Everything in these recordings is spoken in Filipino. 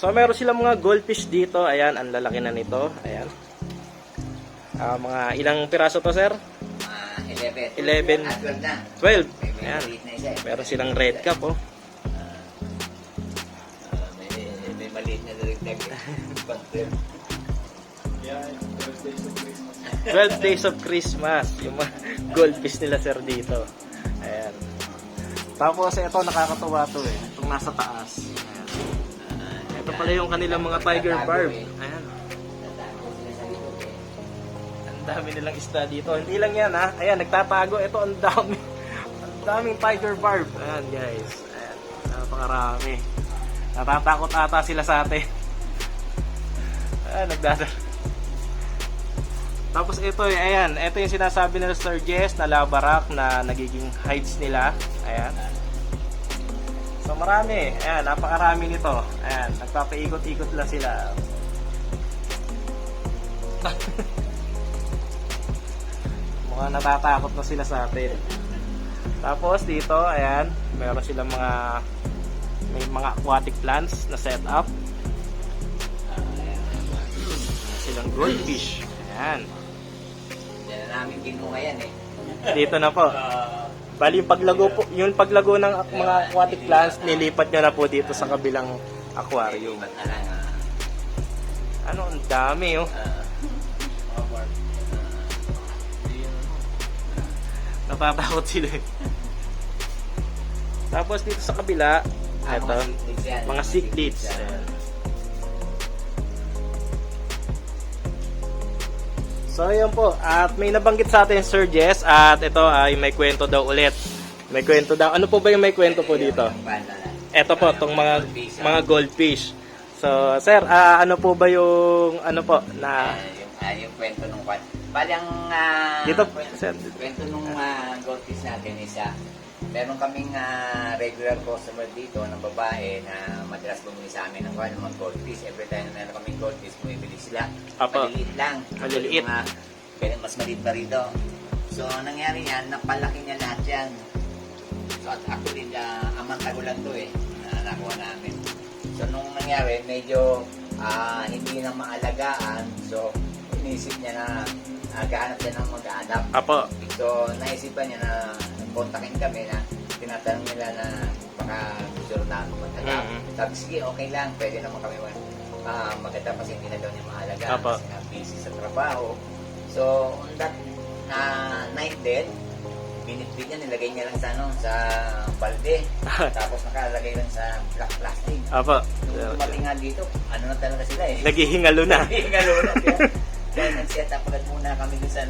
So meron silang mga goldfish dito. Ayan, ang lalaki na nito. Ayan. Mga ilang piraso to, sir? 11. 12 na. 12. May Ayan. maliit na isa eh. Meron silang red cap, oh. May maliit na direct pag 12. 12 days of Christmas. Yung mga goldfish nila, sir, dito. Ayan. Tapos, ito, nakakatuwa to eh. Itong nasa taas. Ayan. Ito pala yung kanilang mga tiger barb. Ayan. Ang dami nilang isda dito. Hindi lang yan, ha. Ayan, nagtatago. Ito, ang dami. Ang daming tiger barb. Ayan, guys. Ayan. Napakarami. Natatakot ata sila sa atin. Ayan, nagdadala. Tapos ito, ayan, ito yung sinasabi nila Sir Jess na labarak na nagiging hides nila. Ayan. So marami, ayan, napakarami nito. Ayan, nagpapaikot-ikot lang sila. Mukhang natatakot na sila sa atin. Tapos dito, ayan, meron silang may mga aquatic plants na set up. Silang goldfish. Ayan. Yan na namin kinuha yan eh. Dito na po. Bali yung paglago ng mga aquatic plants, nilipat nyo na po dito sa kabilang aquarium. Ba't na lang Ano, ang dami oh. Natatakot sila eh. Tapos dito sa kabila, eto, mga cichlids. Ayan. So ayan po, at may nabanggit sa atin Sir Jess, at ito ay may kwento daw ulit. May kwento daw. Ano po ba yung may kwento po dito? Ito po, itong mga goldfish. So sir, ano po ba yung ano po na yung kwento nung kwan. Bali ang dito sir. kwento nung goldfish natin is meron kaming regular customer dito na babae na madalas bumili sa amin ng mga goldfish. Every time na meron kaming goldfish, bumibili sila. Apo. Maliliit lang. Maliliit. Pero mas maliit pa rito. So, nangyari yan, napalaki niya lahat yan. So, at actually, amang tago lang to eh, na nakuha namin. So, nung nangyari, medyo hindi na maalagaan. So, inisip niya na gahanap siya ng mag-a-adapt. Apo. So, naisipan niya na kontakin kami na tinatanong nila na baka gusto na mag-adapt. Sabi, sige, okay lang. Pwede naman kami mag-adapt kasi hindi na daw niya maalagaan. Apo. Kasi nga busy sa trabaho. So, on that night din, binitbit niya, nilagay niya lang sa balde. Tapos nakalagay lang sa black plastic. Apo. Nung dumating nga dito, ano na talaga sila eh. Naghihingalo na. Naghihingalo na. Kaya nag-set up agad muna kami dun sa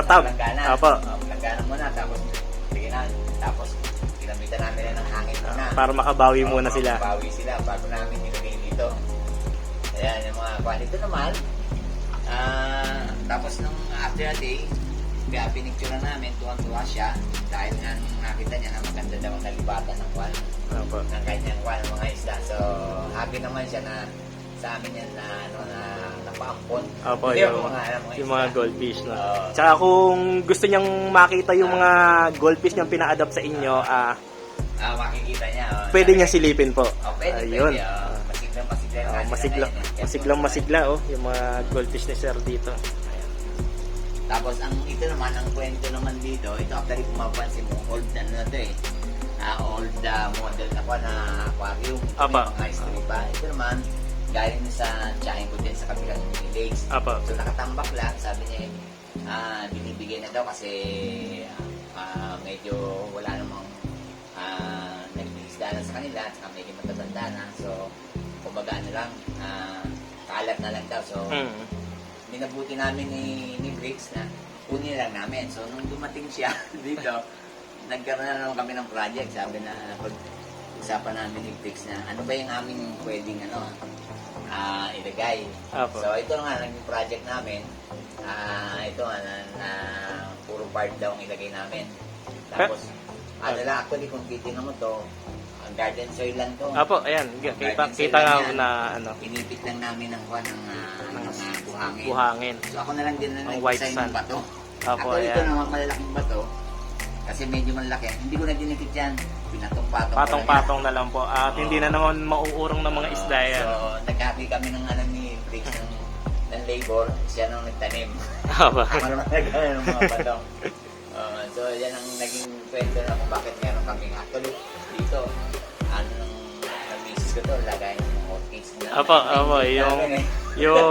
tab. langgana. Apo. Langgana muna, tapos sige na. Tapos ginamitan namin ng hangin muna. Para makabawi muna sila. Makabawi sila bago namin nilagay dito. Ayan, yung mga kwan. Ito naman, tapos nung after a day, kaya pinicture na namin, tuwang-tuwa siya dahil nga nung nakita niya na maganda daw ang nalibatan ng kwan, ng kanyang kwan, ng mga isda. So, happy naman siya na sa amin yan na napaampon. Opo, yung mga isda. goldfish no. Tsaka kung gusto niyang makita yung mga goldfish niyang pina-adapt sa inyo, makikita niya. pwede niya silipin po. Pwede, ayun. Masiglang Masiglang oh, yung mga goldfish ni Sir dito. Tapos ito naman, ang kwento naman dito, ito actually pumapansin mo, old na to eh. Old model na na aquarium. Apa. Mga history pa. Ito naman, galing sa tiyahin ko din sa kabilang village. Apa. So nakatambak lang, sabi niya, binibigay na daw kasi medyo wala namang nag-iisda na sa kanila at saka medyo matatanda na. So, kumbaga lang, kalat na lang daw. So, minabuti namin ni Briggs na kunin lang namin. So, nung dumating siya dito, nagkaroon na naman kami ng project. Sabi na, pag-usapan namin ni Briggs na, ano ba yung aming pwedeng ilagay. Apo. So, ito nga, naging project namin. Ito nga, na puro part daw ang ilagay namin. Tapos, actually, kung titignan mo to, garden soil lang to. Apo, ayan. Kita nga na ano. Inipit lang namin ng buhangin. Buhangin. So ako na lang din na Ang white nag-design sand. ng bato. Apo, Ako ito ayan. naman malalaking bato. Kasi medyo malaki. Hindi ko na dinikit yan. Pinatong-patong. Patong-patong na lang po. At hindi na naman mauurong ng mga isda yan. So, nagkapi kami ng ano ni Briggs ng labor. Siya nung nagtanim. Aba. Ako naman nagkaroon ng mga patong. So, yan ang naging kwento na kung bakit meron kaming actually dito. Ano nung misis ko to, lagay ng mga orchids na. Apo, yung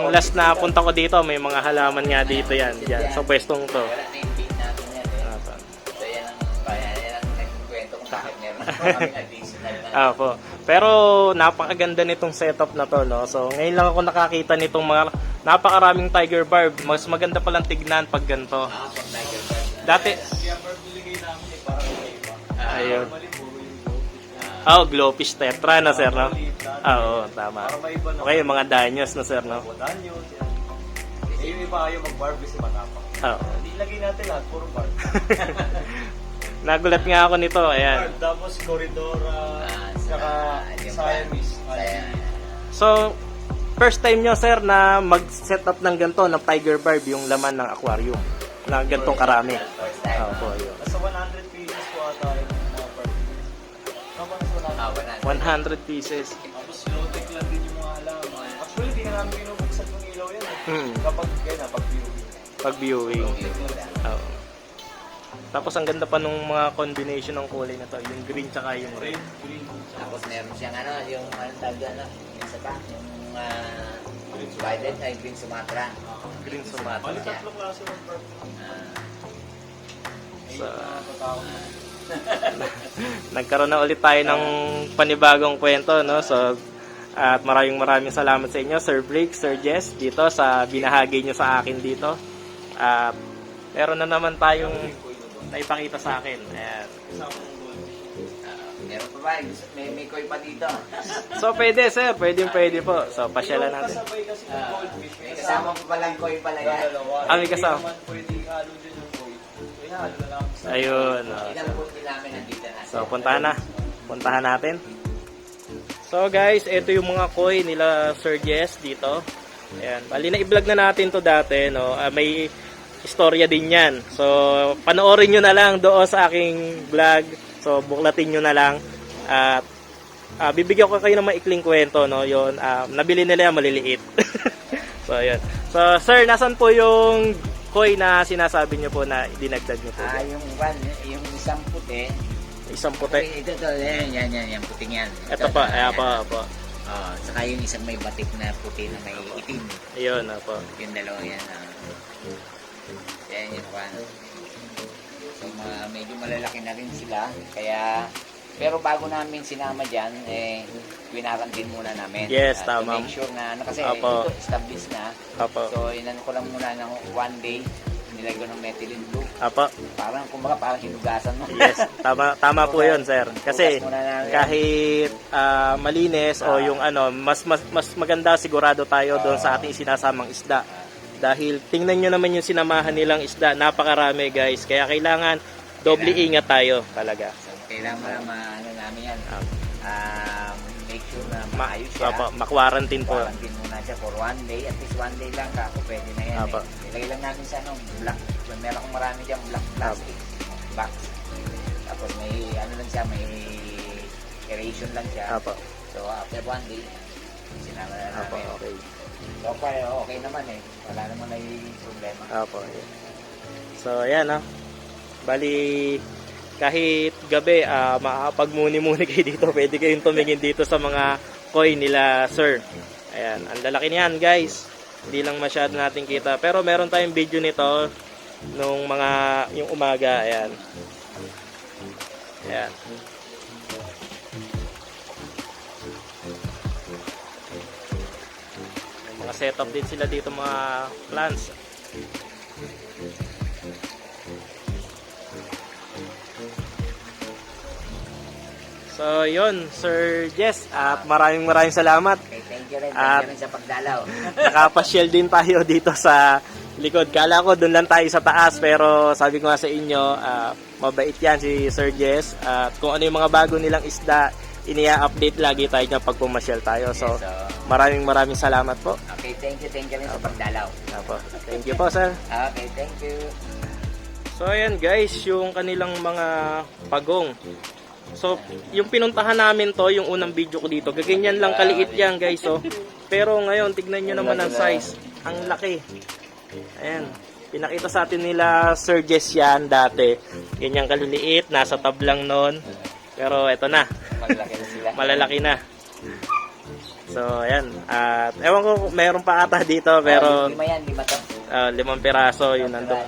last na punta ko dito, may mga halaman nga dito yan. Diyan, sa pwestong to. Wala na yung feed natin yan eh. Apo. So, yan ang naging kwento kung bakit meron kaming additional na. Apo. Pero napakaganda nitong setup na to, no? So, ngayon lang ako nakakita nitong mga napakaraming tiger barb. Mas maganda palang tignan pag ganito. Pag tiger bird. Dati, Kaya barb niligay namin eh, para may iba. ayun. Mali, puro yung goldfish. Oh, glowfish tetra na, sir, no? Oo, tama. Para may iba na. Okay, yung mga danyos na, sir, no? Wadan yun. Eh, yung iba ayaw mag-barb kasi matapang. Oo. Hindi lagay natin lahat, puro barb. Nagulat nga ako nito, ayan. Barb, tapos Corridora, saka yung Siamese. So, first time nyo, sir, na mag-set up ng ganito, ng tiger barb, yung laman ng aquarium. Na ganitong karami. First time. Opo, yun. Nasa 100 pieces po ata yung mga barb. Tama na sa 100. 100 pieces. Tapos low-tech lang din yung mga halaman. Actually, di na namin binubuksan yung ilaw yan eh. Hmm. Kapag kaya na, pag viewing. Pag viewing. Oo. Tapos ang ganda pa nung mga combination ng kulay na to, yung green tsaka yung red. Green. Tapos meron siyang ano, yung ano tawag ano, yung isa pa, yung violet ay green Sumatra. Green Bali, Sumatra. tatlong klase ng barb. Sa, Tatawag na. nagkaroon na ulit tayo ng panibagong kwento, no? So, at maraming salamat sa inyo, Sir Blake, Sir Jess, dito sa binahagi nyo sa akin dito. At meron na naman tayong naipakita sa akin. Ayan. Meron pa ba? May koi pa dito. So, pwede, sir. Pwede po. So, pasyalan natin. Kasabay kasi ng goldfish. May kasama pa palang koi pala yan. Ah, may kasama. Hindi naman pwede halo din yung gold. Kaya halo na lang. Ayun. Ilang buti namin nandito na. So, puntahan na. Puntahan natin. So, guys, ito yung mga koi nila Sir Jess dito. Ayan. Bali na i-vlog na natin to dati, no? May istorya din yan. So, panoorin nyo na lang doon sa aking vlog. So, buklatin nyo na lang. At bibigyan ko kayo ng maikling kwento, no? Yun, nabili nila yan maliliit. So, yun. So, sir, nasan po yung koi na sinasabi nyo po na dinagdag nyo po? Yung isang puti. Isang puti. Ito, yan, puting yan. Ito pa, ayan po. Saka yung isang may batik na puti na may itim. Ayun, po. Yung dalawa yan. Yan yung one. So, medyo malalaki na rin sila. Kaya, pero bago namin sinama dyan, winarantin muna namin. Yes, To tama. make sure na, kasi Apo. ito established na. Apo. So, inano ko lang muna ng 1 day. Nilagay ko ng methylene blue. Apo. Parang hinugasan mo. Yes, tama po 'yon, sir. Kasi Hugas muna namin. kahit malinis o yung ano, mas maganda sigurado tayo doon sa ating sinasamang isda. Dahil tingnan nyo naman yung sinamahan nilang isda, napakarami, guys. Kaya kailangan doble ingat tayo talaga. So, kailangan namin yan. Make sure na maayos siya. Apo, ma-quarantine po. Quarantine muna siya for 1 day. At least 1 day lang kako pwede na yan. Apo. Ilagay lang natin sa black. Meron akong marami dyan black plastic box. Tapos may lang siya, may aeration lang siya. Apo. So after 1 day, sinama na Apo, namin. okay. So far, okay naman eh. Wala naman na problema. Apo. So, ayan Bali, kahit gabi, makakapagmuni-muni kayo dito. Pwede kayong tumingin dito sa mga koi nila, sir. Ayan, ang lalaki niyan, guys. Hindi lang masyado natin kita. Pero meron tayong video nito nung yung umaga. Ayan. Ayan. May mga setup din sila dito, mga plants. So, yun, Sir Jess, at maraming salamat. Okay, thank you rin. At- Thank you rin sa pagdalaw. Nakapasyal din tayo dito sa likod. Kala ko doon lang tayo sa taas, pero sabi ko nga sa inyo, mabait yan si Sir Jess. At kung ano yung mga bago nilang isda, inia-update lagi tayo niya pag pumasyal tayo. So, Yes, maraming salamat po. okay, thank you rin sa pagdalaw. Apo. Thank you po, sir. Okay, thank you. So ayan guys, yung kanilang mga pagong. So yung pinuntahan namin to, yung unang video ko dito, gaganyan lang kaliit yan guys. Oh. Pero ngayon, tignan nyo naman ang size. Ang laki. Ayan. Pinakita sa atin nila Sir Jess yan dati. Ganyang kaliliit, nasa tablang nun. Pero eto na. Malalaki na sila. Malalaki na. So ayan. At ewan ko, mayroon pa ata dito. Pero 5 yan, 5 to. 5 piraso yun nandun.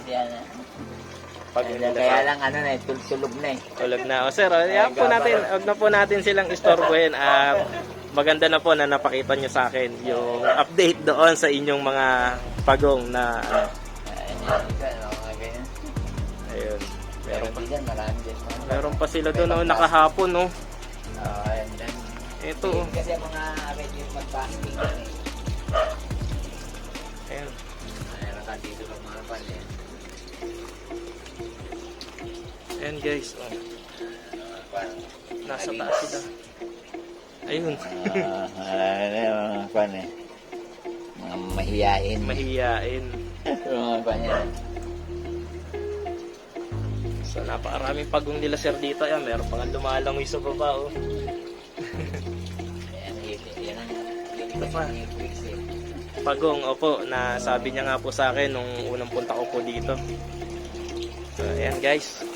Pag Kaya lang ano na, tulog na eh. tulog na. O sir, yan po natin, wag na po natin silang istorbohin. At maganda na po na napakita nyo sa akin yung update doon sa inyong mga pagong na ayun. Meron pa dyan, marami dyan. Meron pa sila doon oh, nakahapon no. Ayan dyan. Ito oh. Kasi mga ready mag-basking dyan eh. Ayun. Meron ka dito ng mga pan eh. Ayan guys. Oh. Nasa taas sila. Ayun. Mga pan eh. Mga mahiyain. Mahiyain. Mga pan yan. So napakaraming pagong nila sir dito. Ayan, meron pa nga lumalangoy sa baba oh. Yan ang Ito pa. Pagong, opo, na sabi niya nga po sa akin nung unang punta ko po dito. So, ayan guys.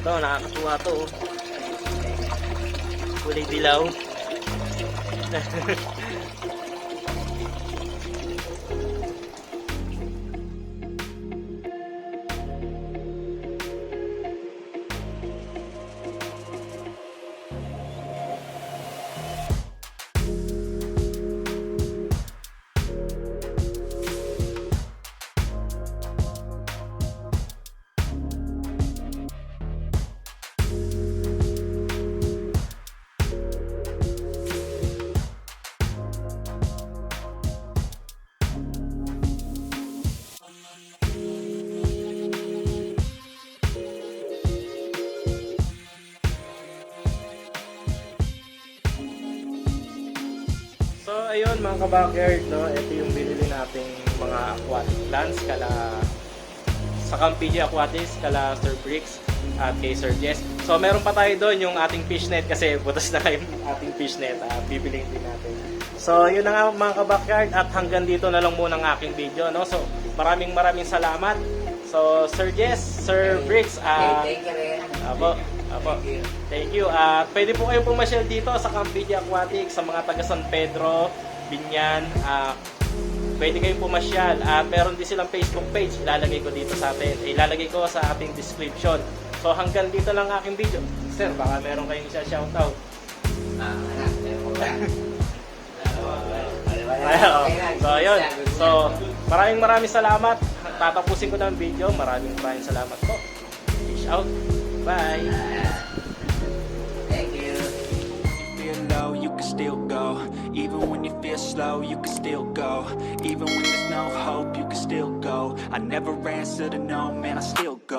Ito, nakakatuwa to. Oh. Kulay dilaw. So ayun mga ka-backyard, no? Ito yung binili nating mga aquatic plants kala sa Campigi Aquatics, kala Sir Bricks at kay Sir Jess. So meron pa tayo doon yung ating fishnet kasi butas na yung ating fishnet. Bibiling din natin. So yun na nga mga ka-backyard at hanggang dito na lang muna ang aking video, no? So maraming salamat. So Sir Jess, Sir Bricks, Thank you rin. Apo. Thank you. Pwede po kayong pumasyal dito sa Campigi Aquatics sa mga taga San Pedro, Binyan. Pwede kayong pumasyal. At meron din silang Facebook page. Ilalagay ko dito sa atin. Ilalagay ko sa ating description. So hanggang dito lang aking video. Sir, baka meron kayong isa shoutout. So ayun. So maraming salamat. Tatapusin ko na ang video. Maraming salamat po. Peace out. Bye. Thank you. Feel low, you can still go. Even when you feel slow, you can still go. Even when there's no hope, you can still go. I never answer to no, man, I still go.